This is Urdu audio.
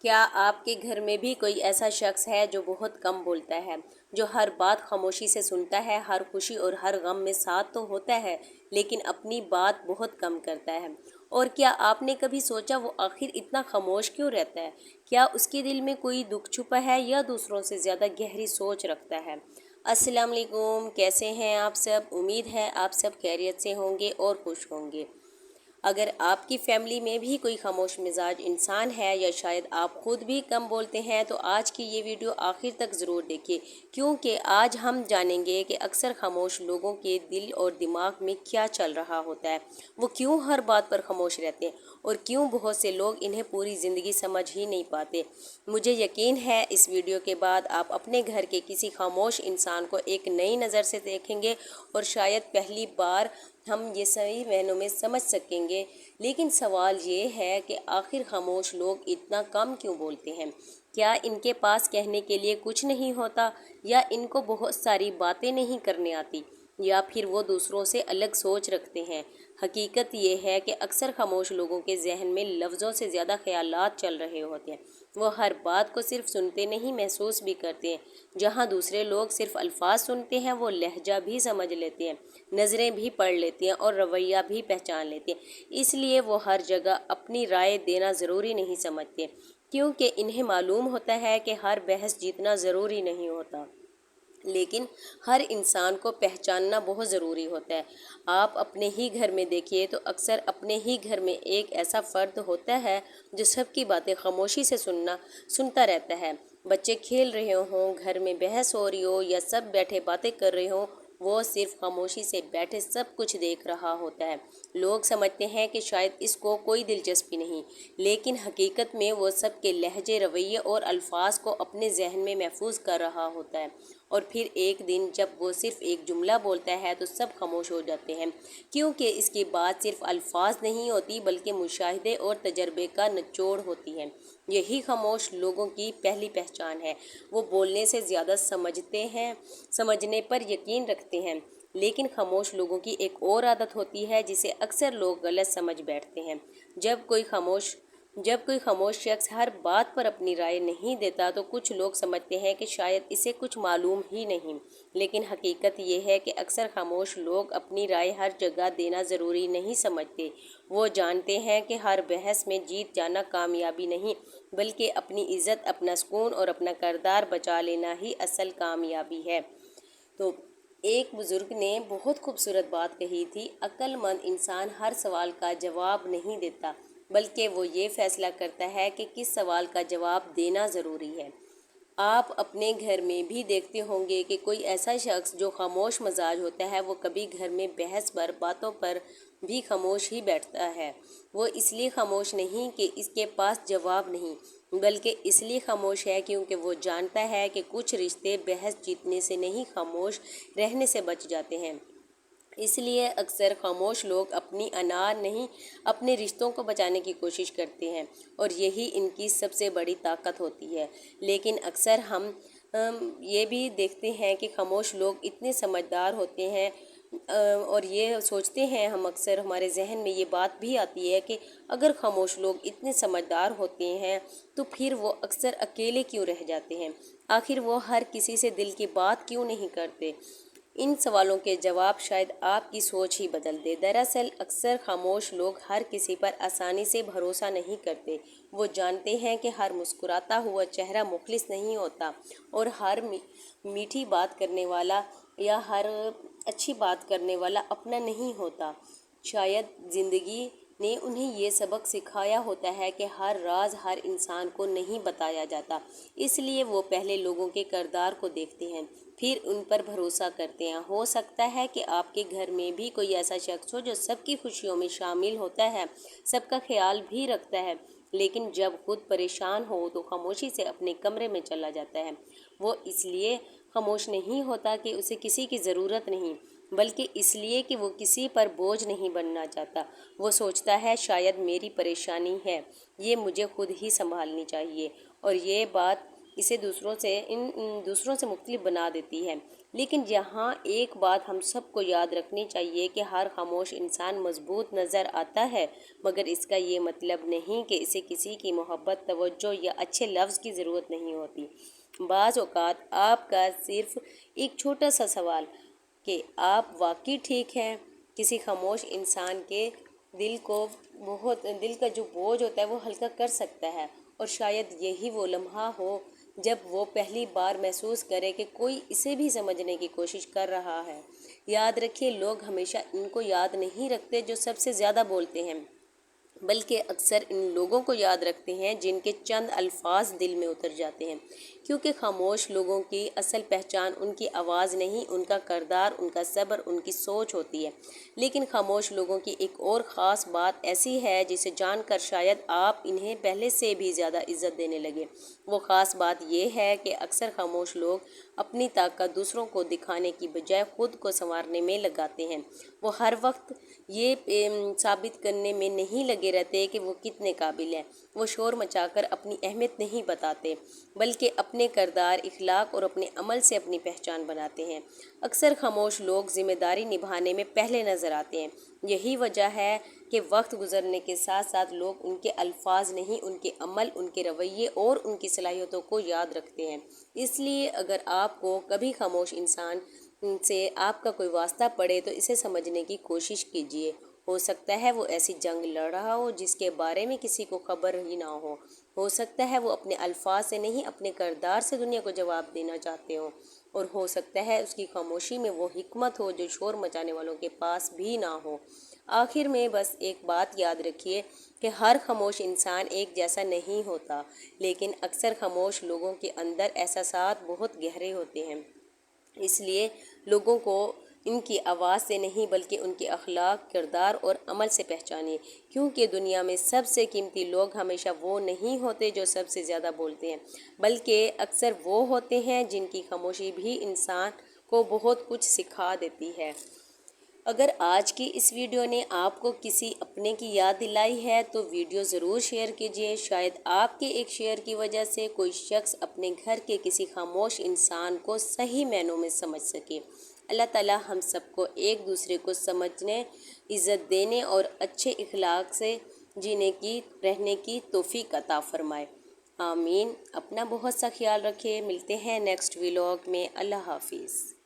کیا آپ کے گھر میں بھی کوئی ایسا شخص ہے جو بہت کم بولتا ہے، جو ہر بات خاموشی سے سنتا ہے، ہر خوشی اور ہر غم میں ساتھ تو ہوتا ہے لیکن اپنی بات بہت کم کرتا ہے؟ اور کیا آپ نے کبھی سوچا وہ آخر اتنا خاموش کیوں رہتا ہے؟ کیا اس کے دل میں کوئی دکھ چھپا ہے یا دوسروں سے زیادہ گہری سوچ رکھتا ہے؟ السلام علیکم، کیسے ہیں آپ سب؟ امید ہے آپ سب خیریت سے ہوں گے اور خوش ہوں گے۔ اگر آپ کی فیملی میں بھی کوئی خاموش مزاج انسان ہے یا شاید آپ خود بھی کم بولتے ہیں تو آج کی یہ ویڈیو آخر تک ضرور دیکھیں، کیونکہ آج ہم جانیں گے کہ اکثر خاموش لوگوں کے دل اور دماغ میں کیا چل رہا ہوتا ہے، وہ کیوں ہر بات پر خاموش رہتے ہیں اور کیوں بہت سے لوگ انہیں پوری زندگی سمجھ ہی نہیں پاتے۔ مجھے یقین ہے اس ویڈیو کے بعد آپ اپنے گھر کے کسی خاموش انسان کو ایک نئی نظر سے دیکھیں گے اور شاید پہلی بار ہم یہ صحیح معنوں میں سمجھ سکیں گے۔ لیکن سوال یہ ہے کہ آخر خاموش لوگ اتنا کم کیوں بولتے ہیں؟ کیا ان کے پاس کہنے کے لیے کچھ نہیں ہوتا، یا ان کو بہت ساری باتیں نہیں کرنے آتی، یا پھر وہ دوسروں سے الگ سوچ رکھتے ہیں؟ حقیقت یہ ہے کہ اکثر خاموش لوگوں کے ذہن میں لفظوں سے زیادہ خیالات چل رہے ہوتے ہیں۔ وہ ہر بات کو صرف سنتے نہیں، محسوس بھی کرتے ہیں۔ جہاں دوسرے لوگ صرف الفاظ سنتے ہیں، وہ لہجہ بھی سمجھ لیتے ہیں، نظریں بھی پڑھ لیتے ہیں اور رویہ بھی پہچان لیتے ہیں۔ اس لیے وہ ہر جگہ اپنی رائے دینا ضروری نہیں سمجھتے، کیونکہ انہیں معلوم ہوتا ہے کہ ہر بحث جیتنا ضروری نہیں ہوتا، لیکن ہر انسان کو پہچاننا بہت ضروری ہوتا ہے۔ آپ اپنے ہی گھر میں دیکھیے تو اکثر اپنے ہی گھر میں ایک ایسا فرد ہوتا ہے جو سب کی باتیں خاموشی سے سنتا رہتا ہے۔ بچے کھیل رہے ہوں، گھر میں بحث ہو رہی ہو یا سب بیٹھے باتیں کر رہے ہوں، وہ صرف خاموشی سے بیٹھے سب کچھ دیکھ رہا ہوتا ہے۔ لوگ سمجھتے ہیں کہ شاید اس کو کوئی دلچسپی نہیں، لیکن حقیقت میں وہ سب کے لہجے، رویے اور الفاظ کو اپنے ذہن میں محفوظ کر رہا ہوتا ہے۔ اور پھر ایک دن جب وہ صرف ایک جملہ بولتا ہے تو سب خاموش ہو جاتے ہیں، کیونکہ اس کی بات صرف الفاظ نہیں ہوتی بلکہ مشاہدے اور تجربے کا نچوڑ ہوتی ہے۔ یہی خاموش لوگوں کی پہلی پہچان ہے۔ وہ بولنے سے زیادہ سمجھتے ہیں، سمجھنے پر یقین رکھتے ہیں۔ لیکن خاموش لوگوں کی ایک اور عادت ہوتی ہے جسے اکثر لوگ غلط سمجھ بیٹھتے ہیں۔ جب کوئی خاموش شخص ہر بات پر اپنی رائے نہیں دیتا تو کچھ لوگ سمجھتے ہیں کہ شاید اسے کچھ معلوم ہی نہیں، لیکن حقیقت یہ ہے کہ اکثر خاموش لوگ اپنی رائے ہر جگہ دینا ضروری نہیں سمجھتے۔ وہ جانتے ہیں کہ ہر بحث میں جیت جانا کامیابی نہیں، بلکہ اپنی عزت، اپنا سکون اور اپنا کردار بچا لینا ہی اصل کامیابی ہے۔ تو ایک بزرگ نے بہت خوبصورت بات کہی تھی، عقل مند انسان ہر سوال کا جواب نہیں دیتا، بلکہ وہ یہ فیصلہ کرتا ہے کہ کس سوال کا جواب دینا ضروری ہے۔ آپ اپنے گھر میں بھی دیکھتے ہوں گے کہ کوئی ایسا شخص جو خاموش مزاج ہوتا ہے، وہ کبھی گھر میں بحث پر، باتوں پر بھی خاموش ہی بیٹھتا ہے۔ وہ اس لیے خاموش نہیں کہ اس کے پاس جواب نہیں، بلکہ اس لیے خاموش ہے کیونکہ وہ جانتا ہے کہ کچھ رشتے بحث جیتنے سے نہیں، خاموش رہنے سے بچ جاتے ہیں۔ اس لیے اکثر خاموش لوگ اپنی انا نہیں، اپنے رشتوں کو بچانے کی کوشش کرتے ہیں، اور یہی ان کی سب سے بڑی طاقت ہوتی ہے۔ لیکن اکثر ہم یہ بھی دیکھتے ہیں کہ خاموش لوگ اتنے سمجھدار ہوتے ہیں، اور یہ سوچتے ہیں، ہم اکثر ہمارے ذہن میں یہ بات بھی آتی ہے کہ اگر خاموش لوگ اتنے سمجھدار ہوتے ہیں تو پھر وہ اکثر اکیلے کیوں رہ جاتے ہیں؟ آخر وہ ہر کسی سے دل کی بات کیوں نہیں کرتے؟ ان سوالوں کے جواب شاید آپ کی سوچ ہی بدل دے۔ دراصل اکثر خاموش لوگ ہر کسی پر آسانی سے بھروسہ نہیں کرتے۔ وہ جانتے ہیں کہ ہر مسکراتا ہوا چہرہ مخلص نہیں ہوتا، اور ہر میٹھی بات کرنے والا یا ہر اچھی بات کرنے والا اپنا نہیں ہوتا۔ شاید زندگی نے انہیں یہ سبق سکھایا ہوتا ہے کہ ہر راز ہر انسان کو نہیں بتایا جاتا، اس لیے وہ پہلے لوگوں کے کردار کو دیکھتے ہیں، پھر ان پر بھروسہ کرتے ہیں۔ ہو سکتا ہے کہ آپ کے گھر میں بھی کوئی ایسا شخص ہو جو سب کی خوشیوں میں شامل ہوتا ہے، سب کا خیال بھی رکھتا ہے، لیکن جب خود پریشان ہو تو خاموشی سے اپنے کمرے میں چلا جاتا ہے۔ وہ اس لیے خاموش نہیں ہوتا کہ اسے کسی کی ضرورت نہیں، بلکہ اس لیے کہ وہ کسی پر بوجھ نہیں بننا چاہتا۔ وہ سوچتا ہے شاید میری پریشانی ہے، یہ مجھے خود ہی سنبھالنی چاہیے، اور یہ بات اسے دوسروں سے مختلف بنا دیتی ہے۔ لیکن یہاں ایک بات ہم سب کو یاد رکھنی چاہیے کہ ہر خاموش انسان مضبوط نظر آتا ہے، مگر اس کا یہ مطلب نہیں کہ اسے کسی کی محبت، توجہ یا اچھے لفظ کی ضرورت نہیں ہوتی۔ بعض اوقات آپ کا صرف ایک چھوٹا سا سوال کہ آپ واقعی ٹھیک ہیں، کسی خاموش انسان کے دل کا جو بوجھ ہوتا ہے وہ ہلکا کر سکتا ہے، اور شاید یہی وہ لمحہ ہو جب وہ پہلی بار محسوس کرے کہ کوئی اسے بھی سمجھنے کی کوشش کر رہا ہے۔ یاد رکھیے، لوگ ہمیشہ ان کو یاد نہیں رکھتے جو سب سے زیادہ بولتے ہیں، بلکہ اکثر ان لوگوں کو یاد رکھتے ہیں جن کے چند الفاظ دل میں اتر جاتے ہیں، کیونکہ خاموش لوگوں کی اصل پہچان ان کی آواز نہیں، ان کا کردار، ان کا صبر، ان کی سوچ ہوتی ہے۔ لیکن خاموش لوگوں کی ایک اور خاص بات ایسی ہے جسے جان کر شاید آپ انہیں پہلے سے بھی زیادہ عزت دینے لگے۔ وہ خاص بات یہ ہے کہ اکثر خاموش لوگ اپنی طاقت دوسروں کو دکھانے کی بجائے خود کو سنوارنے میں لگاتے ہیں۔ وہ ہر وقت یہ ثابت کرنے میں نہیں لگے رہتے کہ وہ کتنے قابل ہیں۔ وہ شور مچا کر اپنی اہمیت نہیں بتاتے، بلکہ اپنے کردار، اخلاق اور اپنے عمل سے اپنی پہچان بناتے ہیں۔ اکثر خاموش لوگ ذمہ داری نبھانے میں پہلے نظر آتے ہیں۔ یہی وجہ ہے کہ وقت گزرنے کے ساتھ ساتھ لوگ ان کے الفاظ نہیں، ان کے عمل، ان کے رویے اور ان کی صلاحیتوں کو یاد رکھتے ہیں۔ اس لیے اگر آپ کو کبھی خاموش انسان سے آپ کا کوئی واسطہ پڑے تو اسے سمجھنے کی کوشش کیجیے۔ ہو سکتا ہے وہ ایسی جنگ لڑ رہا ہو جس کے بارے میں کسی کو خبر ہی نہ ہو سکتا ہے وہ اپنے الفاظ سے نہیں، اپنے کردار سے دنیا کو جواب دینا چاہتے ہوں، اور ہو سکتا ہے اس کی خاموشی میں وہ حکمت ہو جو شور مچانے والوں کے پاس بھی نہ ہو۔ آخر میں بس ایک بات یاد رکھیے کہ ہر خاموش انسان ایک جیسا نہیں ہوتا، لیکن اکثر خاموش لوگوں کے اندر احساسات بہت گہرے ہوتے ہیں۔ اس لیے لوگوں کو ان کی آواز سے نہیں بلکہ ان کے اخلاق، کردار اور عمل سے پہچانیے، کیونکہ دنیا میں سب سے قیمتی لوگ ہمیشہ وہ نہیں ہوتے جو سب سے زیادہ بولتے ہیں، بلکہ اکثر وہ ہوتے ہیں جن کی خاموشی بھی انسان کو بہت کچھ سکھا دیتی ہے۔ اگر آج کی اس ویڈیو نے آپ کو کسی اپنے کی یاد دلائی ہے تو ویڈیو ضرور شیئر کیجیے، شاید آپ کے ایک شیئر کی وجہ سے کوئی شخص اپنے گھر کے کسی خاموش انسان کو صحیح معنوں میں سمجھ سکے۔ اللہ تعالیٰ ہم سب کو ایک دوسرے کو سمجھنے، عزت دینے اور اچھے اخلاق سے رہنے کی توفیق عطا فرمائے۔ آمین۔ اپنا بہت سا خیال رکھیں، ملتے ہیں نیکسٹ ولاگ میں۔ اللہ حافظ۔